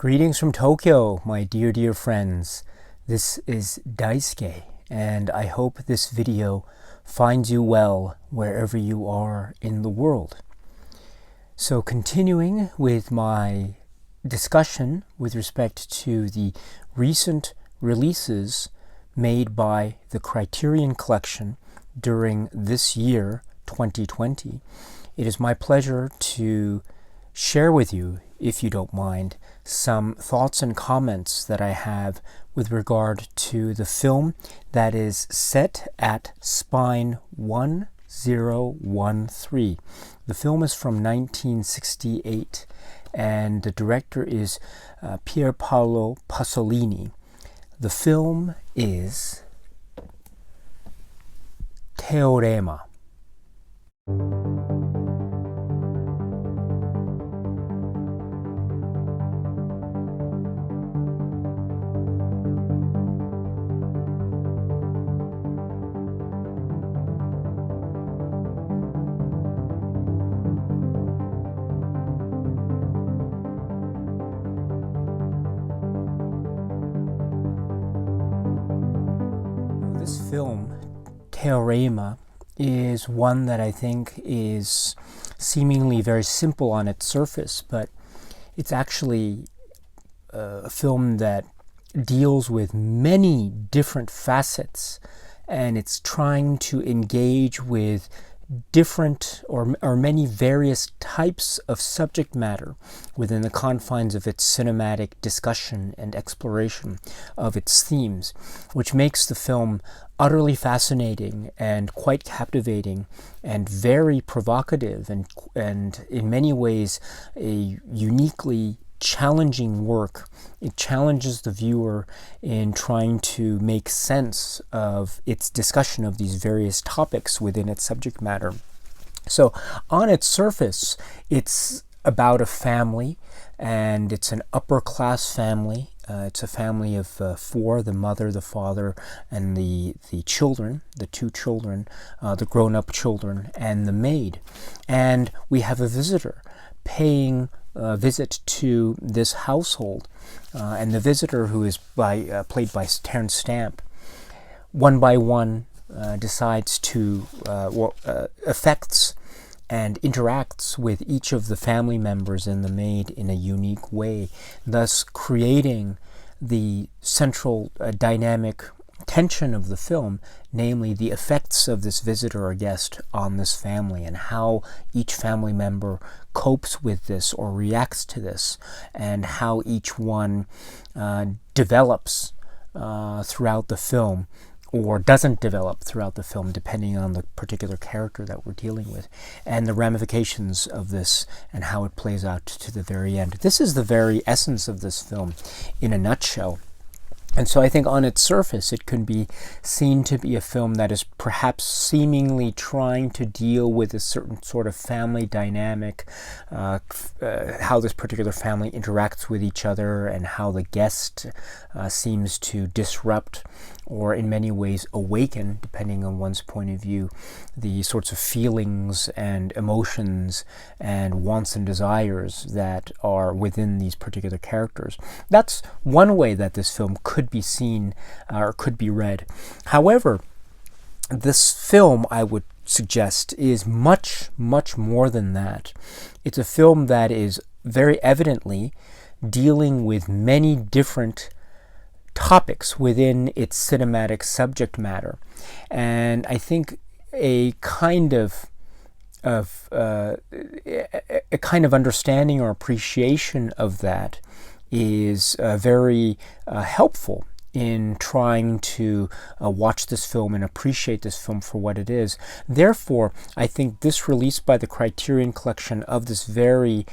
Greetings from Tokyo, my dear friends. This is Daisuke, and I hope this video finds you well wherever you are in the world. So continuing with my discussion with respect to the recent releases made by the Criterion collection during this year, 2020, it is my pleasure to share with you, if you don't mind, some thoughts and comments that I have with regard to the film that is set at spine 1013. The film is from 1968, and the director is Pier Paolo Pasolini. The film is TEOREMA. This film, TEOREMA, is one that I think is seemingly very simple on its surface, but it's actually a film that deals with many different facets, and it's trying to engage with different or many various types of subject matter within the confines of its cinematic discussion and exploration of its themes, which makes the film utterly fascinating and quite captivating and very provocative and in many ways a uniquely challenging work. It challenges the viewer in trying to make sense of its discussion of these various topics within its subject matter. So on its surface, it's about a family, and it's an upper class family. It's a family of four: the mother, the father, and the children, the two children, the grown-up children, and the maid. And we have a visitor paying a visit to this household, and the visitor, who is played by Terence Stamp, one by one decides to affects and interacts with each of the family members and the maid in a unique way, thus creating the central dynamic tension of the film, namely the effects of this visitor or guest on this family and how each family member copes with this or reacts to this, and how each one develops throughout the film or doesn't develop throughout the film, depending on the particular character that we're dealing with, and the ramifications of this and how it plays out to the very end. This is the very essence of this film in a nutshell. And so I think on its surface, it can be seen to be a film that is perhaps seemingly trying to deal with a certain sort of family dynamic, how this particular family interacts with each other, and how the guest seems to disrupt or in many ways awaken, depending on one's point of view, the sorts of feelings and emotions and wants and desires that are within these particular characters. That's one way that this film could be seen or could be read. However, this film, I would suggest, is much more than that. It's a film that is very evidently dealing with many different topics within its cinematic subject matter, and I think a kind of understanding or appreciation of that is very helpful in trying to watch this film and appreciate this film for what it is. Therefore, I think this release by the Criterion collection of this very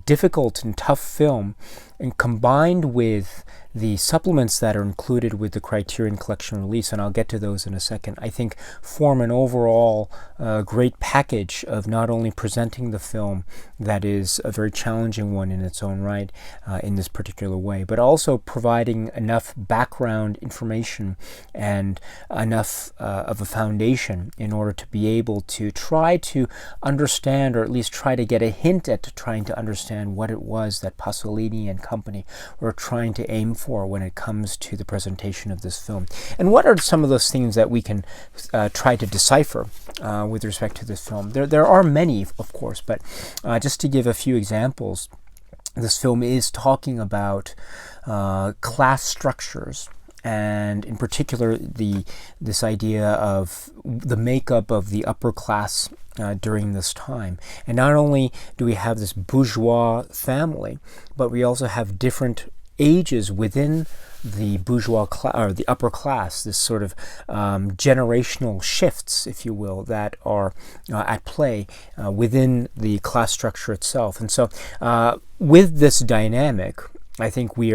difficult and tough film, and combined with the supplements that are included with the Criterion collection release, and I'll get to those in a second, I think form an overall great package of not only presenting the film that is a very challenging one in its own right in this particular way, but also providing enough background information and enough of a foundation in order to be able to try to understand, or at least try to get a hint at trying to understand what it was that Pasolini and company were trying to aim for when it comes to the presentation of this film. And what are some of those things that we can try to decipher with respect to this film? There are many, of course, but just to give a few examples, this film is talking about class structures, and in particular this idea of the makeup of the upper class during this time. And not only do we have this bourgeois family, but we also have different ages within the bourgeois class, or the upper class, this sort of generational shifts, if you will, that are at play within the class structure itself. And so with this dynamic, I think we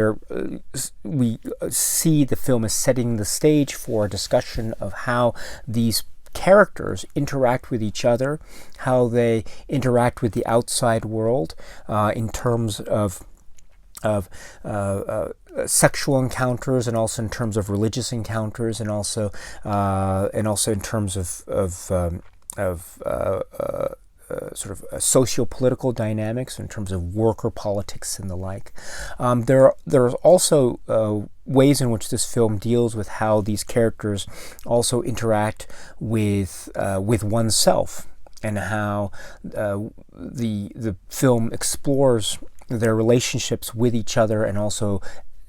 see the film as setting the stage for a discussion of how these characters interact with each other, how they interact with the outside world in terms of sexual encounters, and also in terms of religious encounters, and also in terms of sort of socio-political dynamics, in terms of worker politics and the like. There are also ways in which this film deals with how these characters also interact with oneself, and how the film explores their relationships with each other and also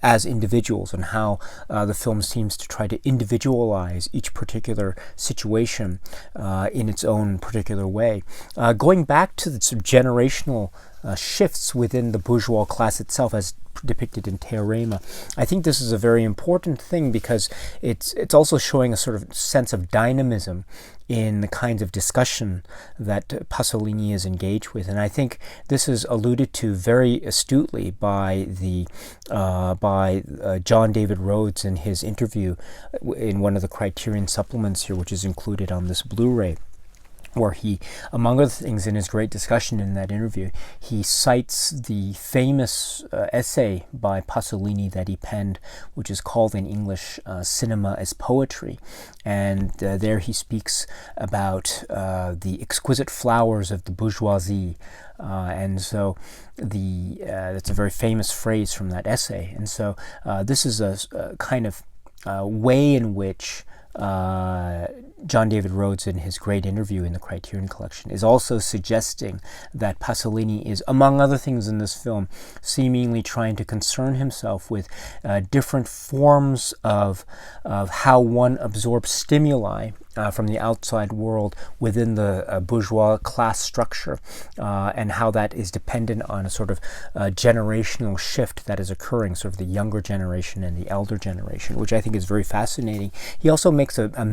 as individuals, and how the film seems to try to individualize each particular situation in its own particular way. Going back to the sort of generational shifts within the bourgeois class itself, as depicted in TEOREMA, I think this is a very important thing, because it's also showing a sort of sense of dynamism in the kinds of discussion that Pasolini is engaged with. And I think this is alluded to very astutely by John David Rhodes in his interview in one of the Criterion supplements here, which is included on this Blu-ray, where he, among other things, in his great discussion in that interview, he cites the famous essay by Pasolini that he penned, which is called in English Cinema as Poetry. And there he speaks about the exquisite flowers of the bourgeoisie. And so that's a very famous phrase from that essay. And so this is a kind of way in which John David Rhodes, in his great interview in the Criterion Collection, is also suggesting that Pasolini is, among other things in this film, seemingly trying to concern himself with different forms of how one absorbs stimuli from the outside world within the bourgeois class structure, and how that is dependent on a sort of generational shift that is occurring, sort of the younger generation and the elder generation, which I think is very fascinating. He also makes a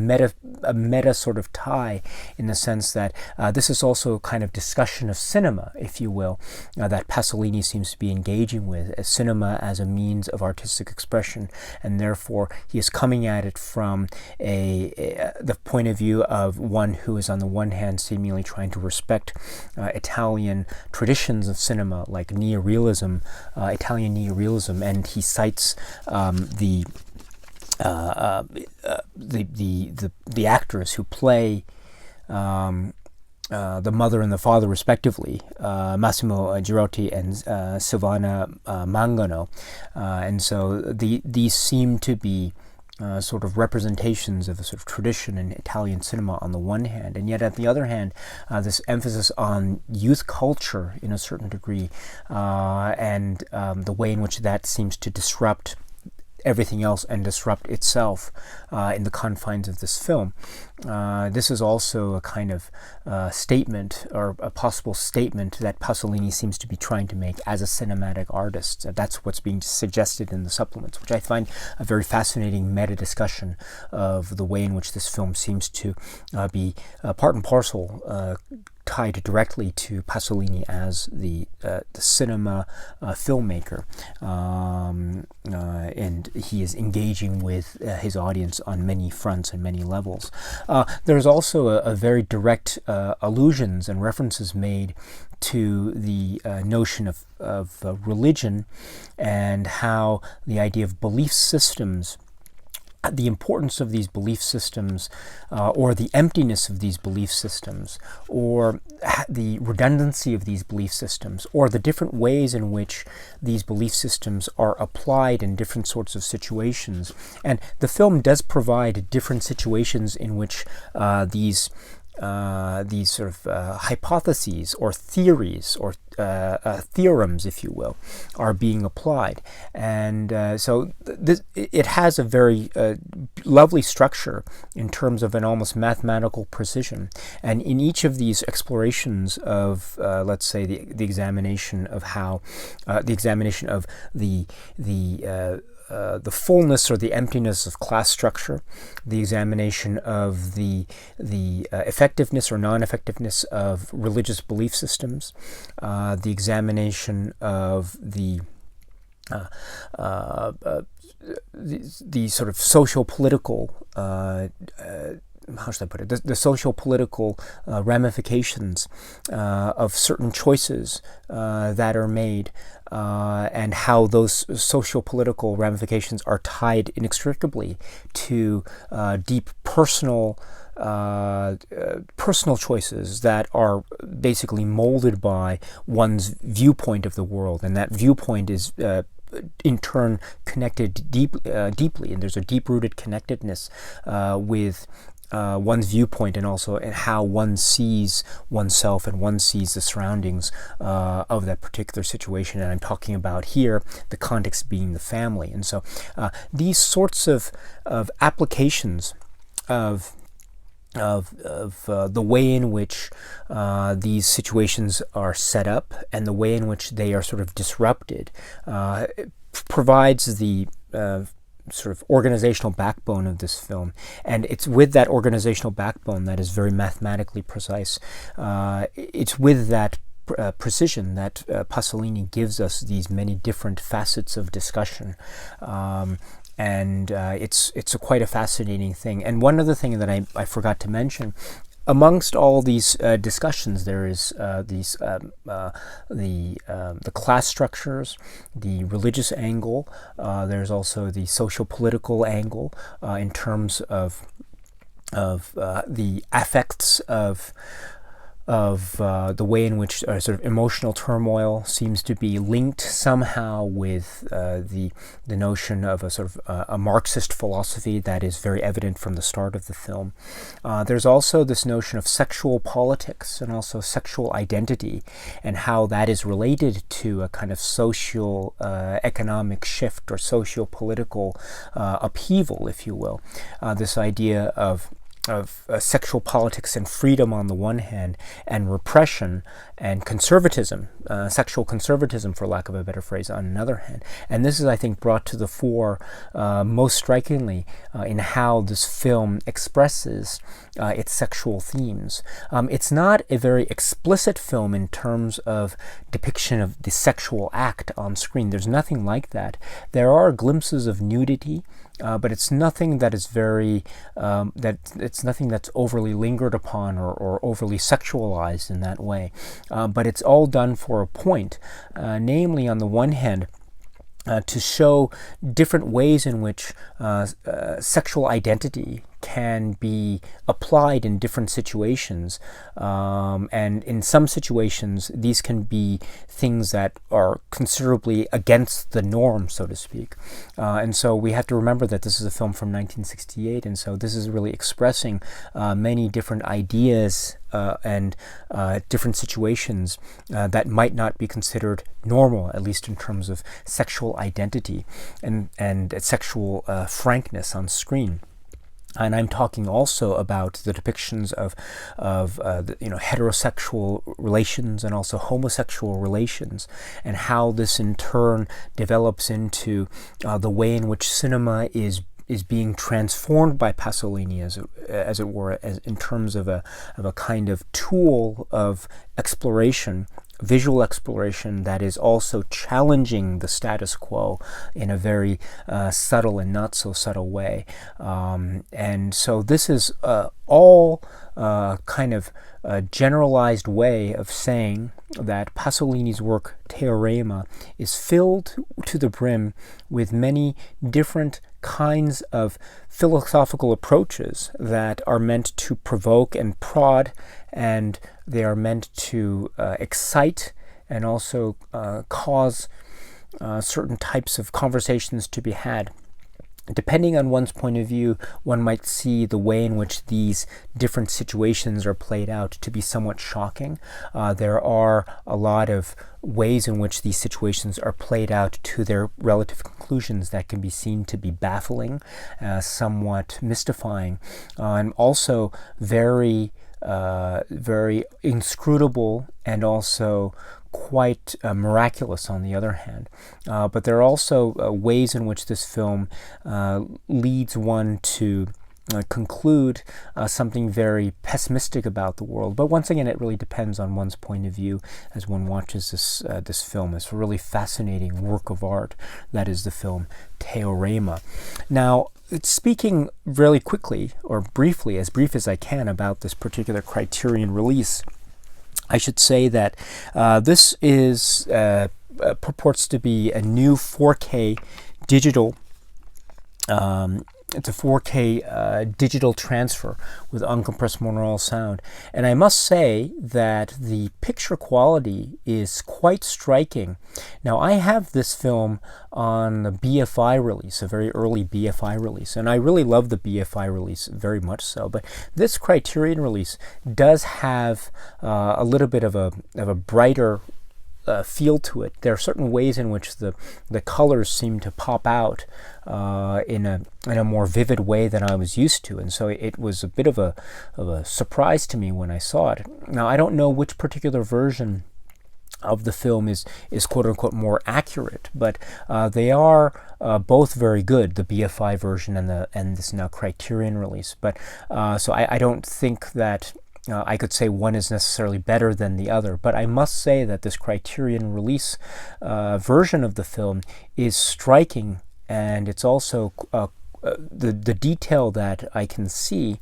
meta sort of tie, in the sense that this is also a kind of discussion of cinema, if you will, that Pasolini seems to be engaging with, as cinema as a means of artistic expression, and therefore he is coming at it from the point of view of one who is, on the one hand, seemingly trying to respect Italian traditions of cinema, like neorealism, Italian neorealism, and he cites the actors who play the mother and the father, respectively, Massimo Girotti and Silvana Mangano, and so these seem to be sort of representations of a sort of tradition in Italian cinema on the one hand, and yet on the other hand, this emphasis on youth culture in a certain degree, and the way in which that seems to disrupt everything else and disrupt itself in the confines of this film. This is also a kind of statement, or a possible statement, that Pasolini seems to be trying to make as a cinematic artist. That's what's being suggested in the supplements, which I find a very fascinating meta-discussion of the way in which this film seems to be part and parcel tied directly to Pasolini as the cinema filmmaker, and he is engaging with his audience on many fronts and many levels. There's also a very direct allusions and references made to the notion of religion, and how the idea of belief systems the importance of these belief systems, or the emptiness of these belief systems, or the redundancy of these belief systems, or the different ways in which these belief systems are applied in different sorts of situations. And the film does provide different situations in which these sort of hypotheses or theories or theorems, if you will, are being applied. And so it has a very lovely structure in terms of an almost mathematical precision. And in each of these explorations of, let's say, the examination of how, the examination of the fullness or the emptiness of class structure, the examination of the effectiveness or non-effectiveness of religious belief systems, the examination of the sort of social-political, how should I put it, the social-political ramifications of certain choices that are made, and how those social-political ramifications are tied inextricably to deep personal choices that are basically molded by one's viewpoint of the world, and that viewpoint is in turn connected deeply, and there's a deep-rooted connectedness with one's viewpoint, and also in how one sees oneself and one sees the surroundings of that particular situation. And I'm talking about here the context being the family. And so these sorts of applications of the way in which these situations are set up and the way in which they are sort of disrupted provides the sort of organizational backbone of this film. And it's with that organizational backbone that is very mathematically precise. It's with that precision that Pasolini gives us these many different facets of discussion. And it's quite a fascinating thing. And one other thing that I forgot to mention, amongst all these discussions, there is the class structures, the religious angle. There's also the social-political angle in terms of the affects of the way in which sort of emotional turmoil seems to be linked somehow with the notion of a sort of a Marxist philosophy that is very evident from the start of the film. There's also this notion of sexual politics and also sexual identity, and how that is related to a kind of social economic shift or socio-political upheaval, if you will. This idea of sexual politics and freedom on the one hand, and repression and conservatism, sexual conservatism, for lack of a better phrase, on another hand. And this is, I think, brought to the fore most strikingly in how this film expresses its sexual themes. It's not a very explicit film in terms of depiction of the sexual act on screen. There's nothing like that. There are glimpses of nudity, but it's nothing that is very it's nothing that's overly lingered upon or overly sexualized in that way. But it's all done for a point, namely, on the one hand, to show different ways in which sexual identity can be applied in different situations, and in some situations these can be things that are considerably against the norm, so to speak. And so we have to remember that this is a film from 1968, and so this is really expressing many different ideas and different situations that might not be considered normal, at least in terms of sexual identity and sexual frankness on screen. And I'm talking also about the depictions of heterosexual relations and also homosexual relations, and how this in turn develops into the way in which cinema is being transformed by Pasolini, as it were, in terms of a kind of tool of exploration, visual exploration, that is also challenging the status quo in a very subtle and not so subtle way. And so this is all kind of a generalized way of saying that Pasolini's work, TEOREMA, is filled to the brim with many different kinds of philosophical approaches that are meant to provoke and prod, and they are meant to excite and also cause certain types of conversations to be had. Depending on one's point of view, one might see the way in which these different situations are played out to be somewhat shocking. There are a lot of ways in which these situations are played out to their relative conclusions that can be seen to be baffling, somewhat mystifying, and also very inscrutable, and also quite miraculous on the other hand. But there are also ways in which this film leads one to conclude something very pessimistic about the world. But once again, it really depends on one's point of view as one watches this film. It's a really fascinating work of art. That is the film TEOREMA. Now, speaking really quickly, or briefly, as brief as I can, about this particular Criterion release, I should say that this is purports to be a new 4K digital. It's a 4K digital transfer with uncompressed monaural sound, and I must say that the picture quality is quite striking. Now, I have this film on the BFI release, a very early BFI release, and I really love the BFI release very much so. But this Criterion release does have a little bit of a brighter feel to it. There are certain ways in which the colors seem to pop out in a more vivid way than I was used to, and so it was a bit of a surprise to me when I saw it. Now, I don't know which particular version of the film is quote unquote more accurate, but they are both very good, the BFI version and this now Criterion release. But so I don't think that I could say one is necessarily better than the other, but I must say that this Criterion release version of the film is striking, and it's also the detail that I can see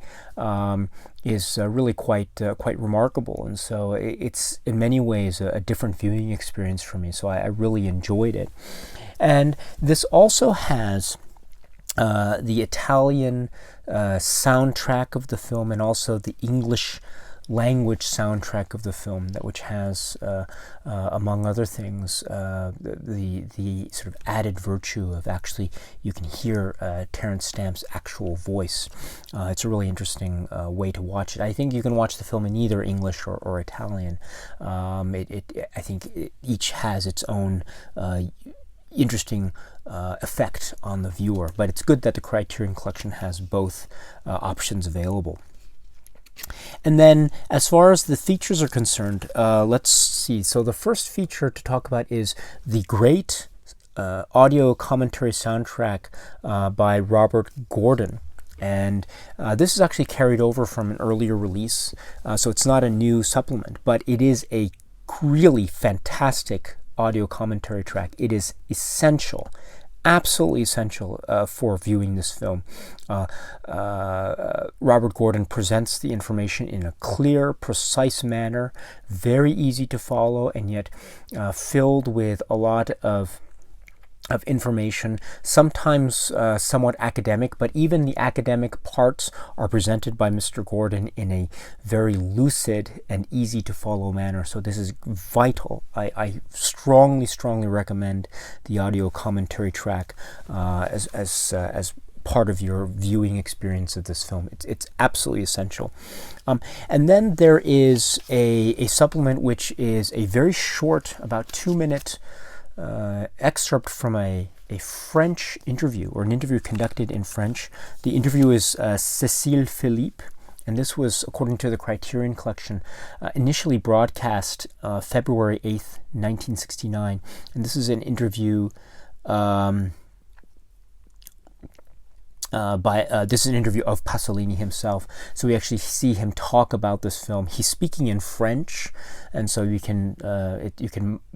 is really quite remarkable, and so it's in many ways a different viewing experience for me. So I really enjoyed it, and this also has the Italian soundtrack of the film, and also the English language soundtrack of the film, which has, among other things, the sort of added virtue of actually you can hear Terence Stamp's actual voice. It's a really interesting way to watch it. I think you can watch the film in either English or Italian. I think each has its own interesting effect on the viewer, but it's good that the Criterion Collection has both options available. And then, as far as the features are concerned, let's see. So the first feature to talk about is the great audio commentary soundtrack by Robert Gordon. And this is actually carried over from an earlier release, so it's not a new supplement, but it is a really fantastic audio commentary track. It is essential, absolutely essential for viewing this film. Robert Gordon presents the information in a clear, precise manner, very easy to follow, and yet filled with a lot of information, sometimes somewhat academic, but even the academic parts are presented by Mr. Gordon in a very lucid and easy to follow manner. So this is vital. I strongly recommend the audio commentary track as part of your viewing experience of this film. It's absolutely essential. And then there is a supplement which is a very short, about 2-minute excerpt from a French interview, or an interview conducted in French. The interview is Cécile Philippe, and this was, according to the Criterion Collection, initially broadcast February 8th, 1969. And this is an interview this is an interview of Pasolini himself, so we actually see him talk about this film. He's speaking in French, and so you can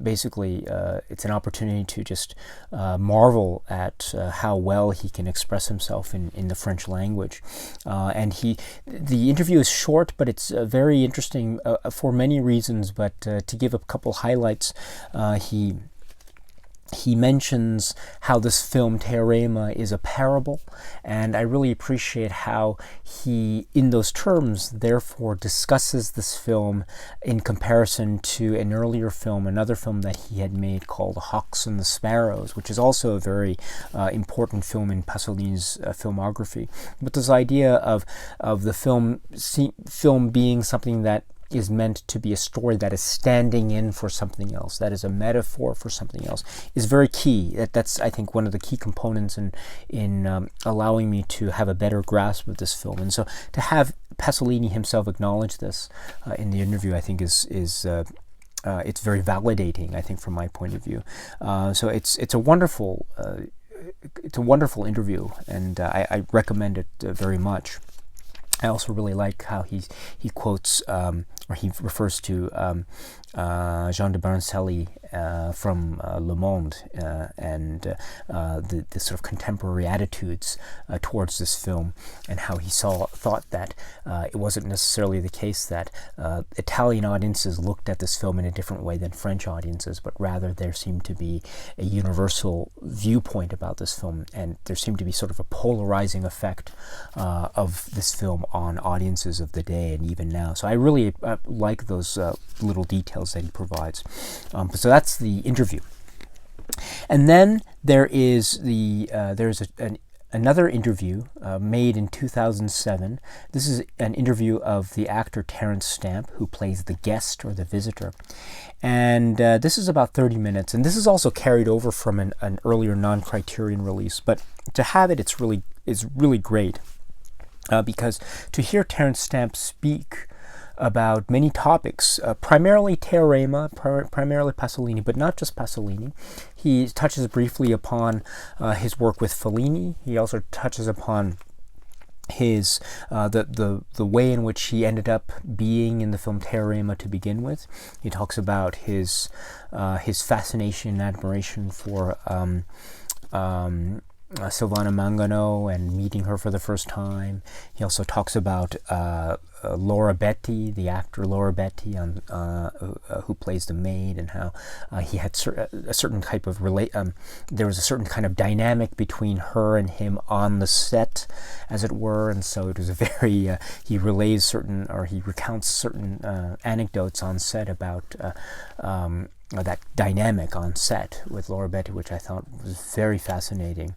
basically it's an opportunity to just marvel at how well he can express himself in the French language. And the interview is short, but it's very interesting for many reasons. But to give a couple highlights, he mentions how this film, TEOREMA, is a parable, and I really appreciate how he, in those terms, therefore discusses this film in comparison to an earlier film, another film that he had made called Hawks and the Sparrows, which is also a very important film in Pasolini's filmography. But this idea of the film being something that is meant to be a story that is standing in for something else, that is a metaphor for something else, is very key. That's, I think, one of the key components in allowing me to have a better grasp of this film. And so to have Pasolini himself acknowledge this in the interview, I think is it's very validating, I think, from my point of view. So it's a wonderful interview, and I recommend it very much. I also really like how he quotes or he refers to Jean de Barncelli from Le Monde and the sort of contemporary attitudes towards this film, and how he thought that it wasn't necessarily the case that Italian audiences looked at this film in a different way than French audiences, but rather there seemed to be a universal viewpoint about this film, and there seemed to be sort of a polarizing effect of this film on audiences of the day and even now. So I really like those little details that he provides. So that's the interview. And then there is another interview made in 2007. This is an interview of the actor Terence Stamp, who plays the guest or the visitor. And this is about 30 minutes. And this is also carried over from an earlier non-Criterion release. But to have it, it's really great. Because to hear Terence Stamp speak about many topics, primarily TEOREMA, primarily Pasolini, but not just Pasolini. He touches briefly upon his work with Fellini. He also touches upon his the way in which he ended up being in the film TEOREMA to begin with. He talks about his fascination and admiration for Silvana Mangano and meeting her for the first time. He also talks about Laura Betti, the actor Laura Betti, who plays the maid, and how he had a certain type of there was a certain kind of dynamic between her and him on the set, as it were, and so it was a very he recounts certain anecdotes on set about that dynamic on set with Laura Betti, which I thought was very fascinating.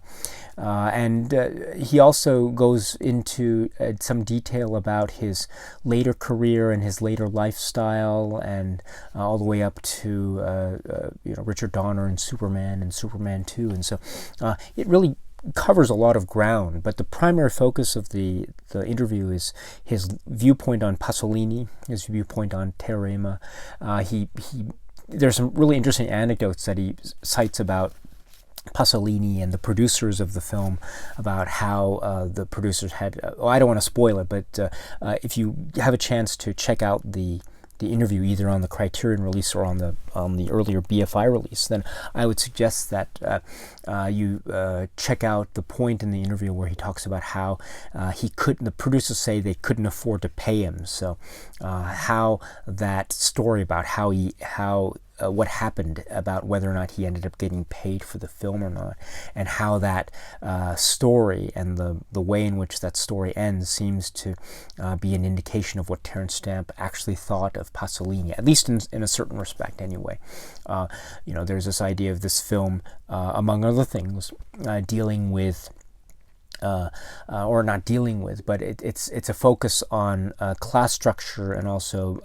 And he also goes into some detail about his later career and his later lifestyle, and all the way up to Richard Donner and Superman 2. And so it really covers a lot of ground, but the primary focus of the interview is his viewpoint on Pasolini, his viewpoint on TEOREMA. There's some really interesting anecdotes that he cites about Pasolini and the producers of the film, about how the producers had, I don't want to spoil it, but if you have a chance to check out the interview either on the Criterion release or on the earlier BFI release, then I would suggest that you check out the point in the interview where he talks about how the producers say they couldn't afford to pay him. So how that story about what happened about whether or not he ended up getting paid for the film or not, and how that story and the way in which that story ends seems to be an indication of what Terence Stamp actually thought of Pasolini, at least in a certain respect anyway. There's this idea of this film, among other things, dealing with or not dealing with, but it's a focus on class structure, and also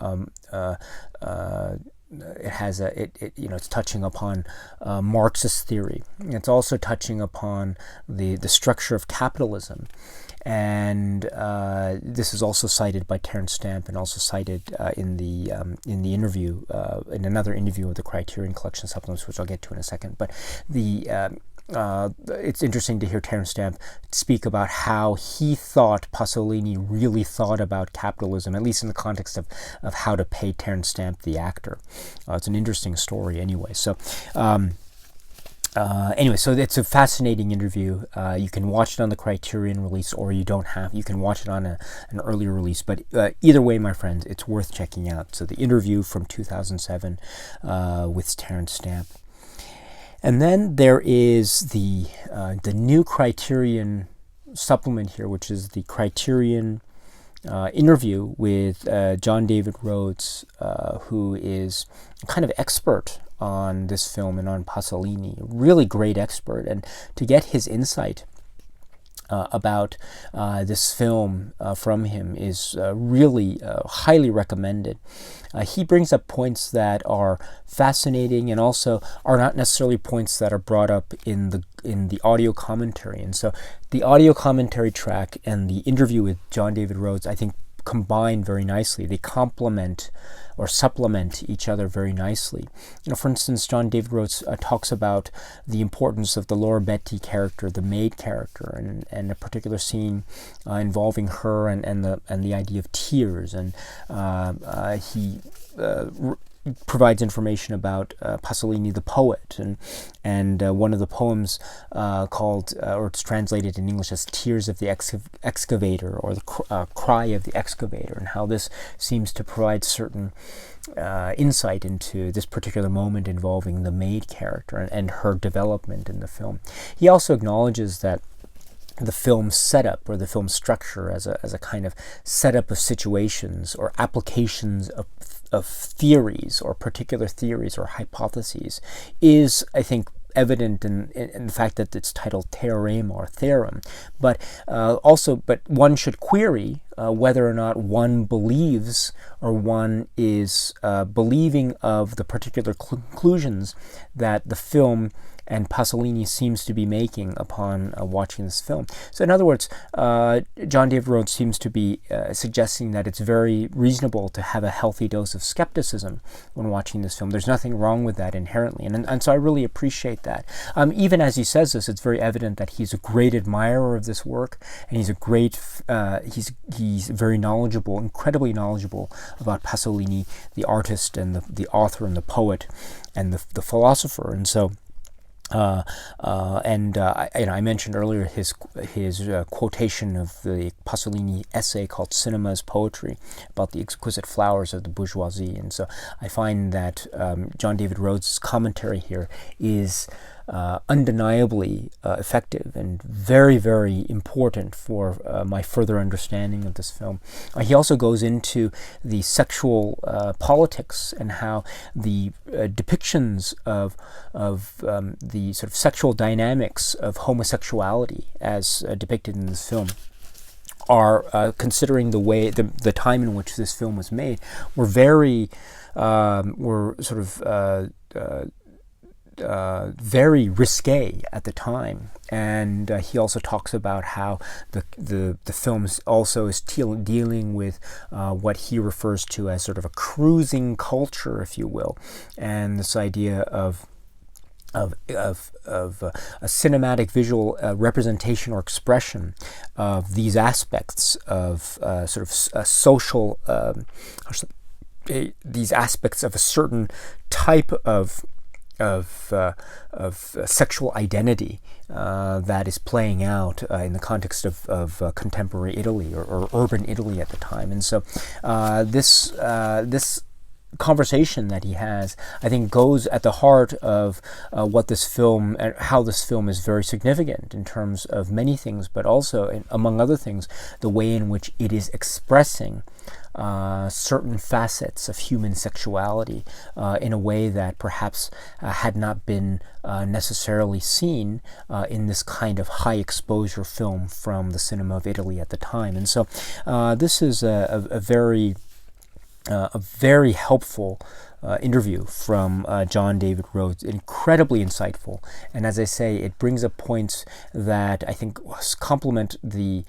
it's touching upon Marxist theory. It's also touching upon the structure of capitalism, and this is also cited by Terence Stamp, and also cited in the interview, in another interview of the Criterion Collection supplements, which I'll get to in a second. But it's interesting to hear Terence Stamp speak about how he thought Pasolini really thought about capitalism, at least in the context of how to pay Terence Stamp, the actor. It's an interesting story anyway. So so it's a fascinating interview. You can watch it on the Criterion release, or you can watch it on an earlier release. But either way, my friends, it's worth checking out. So the interview from 2007 with Terence Stamp. And then there is the new Criterion supplement here, which is the Criterion interview with John David Rhodes, who is kind of expert on this film and on Pasolini, a really great expert. And to get his insight about this film from him is really highly recommended. He brings up points that are fascinating and also are not necessarily points that are brought up in the audio commentary. And so the audio commentary track and the interview with John David Rhodes, I think, combine very nicely. They complement or supplement each other very nicely. For instance, John David Rhodes talks about the importance of the Laura Betti character, the maid character, and a particular scene involving her and the idea of tears. And he provides information about Pasolini the poet, and one of the poems called, or it's translated in English as Tears of the Excavator, or the Cry of the Excavator, and how this seems to provide certain insight into this particular moment involving the maid character and her development in the film. He also acknowledges that the film setup, or the film structure, as a kind of setup of situations or applications of theories, or particular theories or hypotheses, is, I think, evident in the fact that it's titled TEOREMA, or theorem, but one should query whether or not one believes, or one is believing of the particular conclusions that the film and Pasolini seems to be making upon watching this film. So in other words, John David Rhodes seems to be suggesting that it's very reasonable to have a healthy dose of skepticism when watching this film. There's nothing wrong with that inherently, and so I really appreciate that. Even as he says this, it's very evident that he's a great admirer of this work, and he's a great, he's very knowledgeable, incredibly knowledgeable about Pasolini, the artist and the author and the poet and the philosopher. And so I mentioned earlier his quotation of the Pasolini essay called Cinema as Poetry, about the exquisite flowers of the bourgeoisie. And so I find that John David Rhodes' commentary here is undeniably effective and very, very important for my further understanding of this film. He also goes into the sexual politics and how the depictions of the sort of sexual dynamics of homosexuality as depicted in this film are, considering the way, the time in which this film was made, were very very risque at the time. And he also talks about how the film also is dealing with what he refers to as sort of a cruising culture, if you will, and this idea of a cinematic visual representation or expression of these aspects of sort of social, these aspects of a certain type of sexual identity that is playing out in the context of contemporary Italy, or urban Italy at the time. And so this conversation that he has, I think, goes at the heart of what this film, and how this film is very significant in terms of many things, but also, among other things, the way in which it is expressing certain facets of human sexuality in a way that perhaps had not been necessarily seen in this kind of high exposure film from the cinema of Italy at the time. And so this is a very helpful interview from John David Rhodes, incredibly insightful, and as I say, it brings up points that I think complement the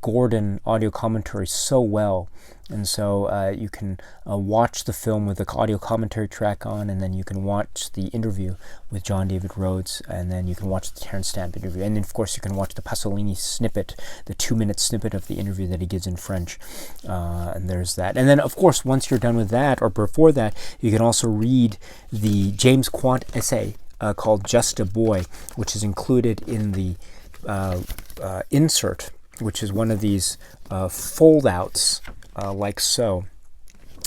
Gordon audio commentary so well. And so you can watch the film with the audio commentary track on, and then you can watch the interview with John David Rhodes, and then you can watch the Terence Stamp interview, and then of course you can watch the Pasolini snippet, the 2-minute snippet of the interview that he gives in French, and there's that. And then of course, once you're done with that, or before that, you can also read the James Quandt essay called Just a Boy, which is included in the insert, which is one of these fold-outs like so.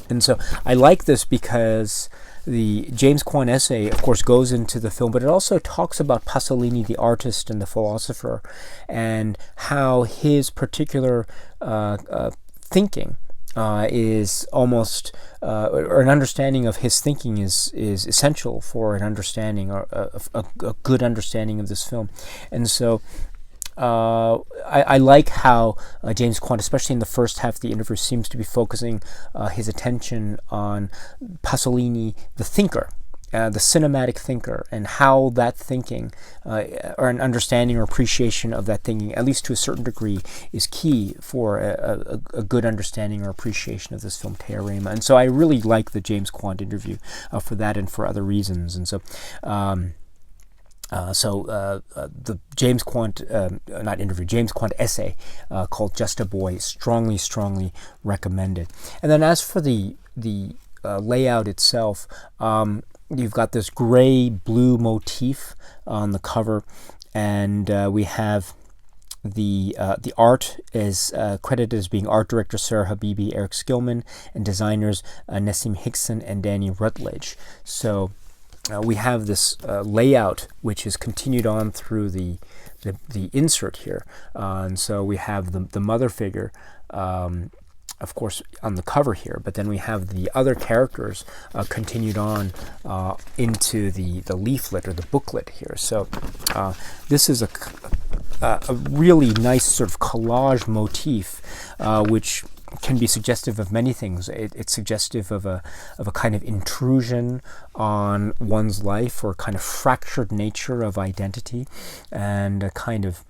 And so I like this because the James Quandt essay, of course, goes into the film, but it also talks about Pasolini, the artist and the philosopher, and how his particular thinking is almost, or an understanding of his thinking is essential for an understanding, or a good understanding of this film. And so I like how James Quandt, especially in the first half of the interview, seems to be focusing his attention on Pasolini, the thinker, the cinematic thinker, and how that thinking, or an understanding or appreciation of that thinking, at least to a certain degree, is key for a good understanding or appreciation of this film, TEOREMA. And so I really like the James Quandt interview for that and for other reasons. And so the James Quandt, James Quandt essay called Just a Boy, strongly recommended. And then as for the layout itself, you've got this gray-blue motif on the cover, and we have the art is credited as being art director Sarah Habibi, Eric Skillman, and designers Nassim Hickson and Danny Rutledge. So we have this layout which is continued on through the insert here, and so we have the mother figure, of course, on the cover here, but then we have the other characters continued on into the leaflet or the booklet here. So this is a really nice sort of collage motif, which can be suggestive of many things. It's suggestive of a kind of intrusion on one's life, or kind of fractured nature of identity, and a kind of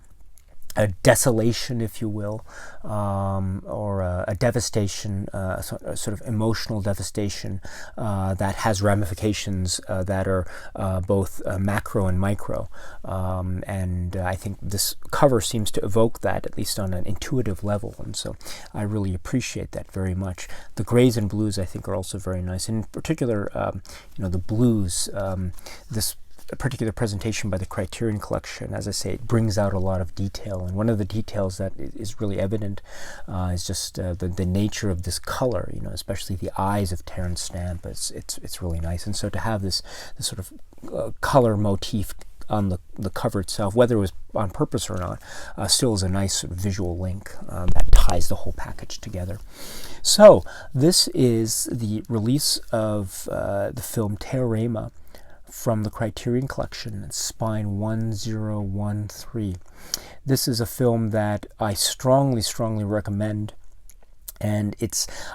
a desolation, if you will, or a devastation, a sort of emotional devastation that has ramifications that are both macro and micro. And I think this cover seems to evoke that, at least on an intuitive level. And so I really appreciate that very much. The grays and blues, I think, are also very nice. In particular, the blues, this particular presentation by the Criterion Collection, as I say, it brings out a lot of detail, and one of the details that is really evident is just the nature of this color, especially the eyes of Terence Stamp. It's really nice. And so to have this sort of color motif on the cover itself, whether it was on purpose or not, still is a nice sort of visual link that ties the whole package together. So this is the release of the film TEOREMA from the Criterion Collection, Spine 1013. This is a film that I strongly recommend, and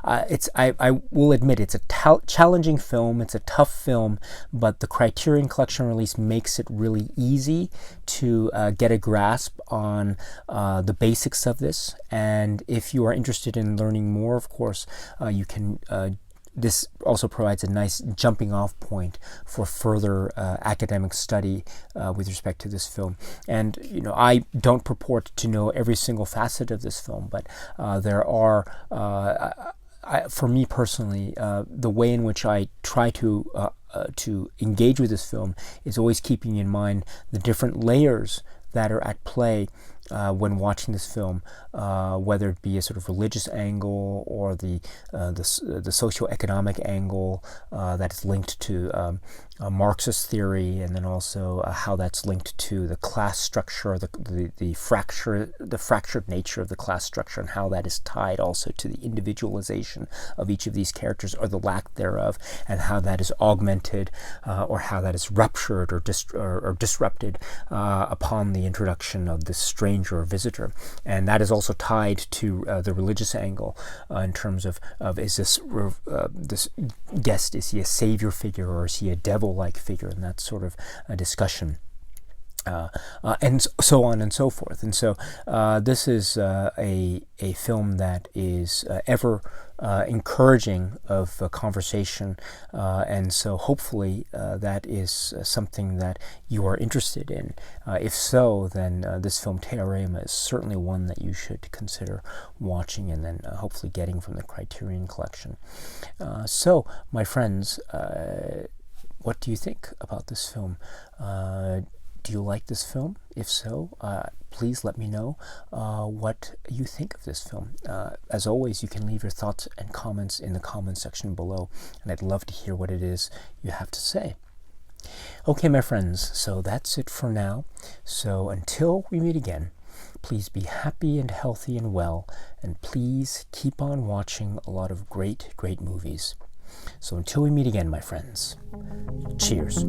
I will admit it's a challenging film, it's a tough film, but the Criterion Collection release makes it really easy to get a grasp on the basics of this. And if you are interested in learning more, of course, you can this also provides a nice jumping off point for further academic study with respect to this film. And I don't purport to know every single facet of this film, but there are, for me personally, the way in which I try to engage with this film is always keeping in mind the different layers that are at play when watching this film, whether it be a sort of religious angle or the socio-economic angle that is linked to Marxist theory, and then also how that's linked to the class structure, the fractured nature of the class structure, and how that is tied also to the individualization of each of these characters, or the lack thereof, and how that is augmented or how that is ruptured or disrupted upon the introduction of this stranger or visitor. And that is also tied to the religious angle in terms of is this guest, is he a savior figure or is he a devil-like figure, and that sort of discussion. And so on and so forth. And so this is a film that is ever encouraging of conversation, and so hopefully that is something that you are interested in. If so, then this film TEOREMA is certainly one that you should consider watching, and then hopefully getting from the Criterion Collection. So, my friends, what do you think about this film? Do you like this film? If so, please let me know what you think of this film. As always, you can leave your thoughts and comments in the comment section below, and I'd love to hear what it is you have to say. Okay, my friends, so that's it for now. So until we meet again, please be happy and healthy and well, and please keep on watching a lot of great, great movies. So until we meet again, my friends, cheers.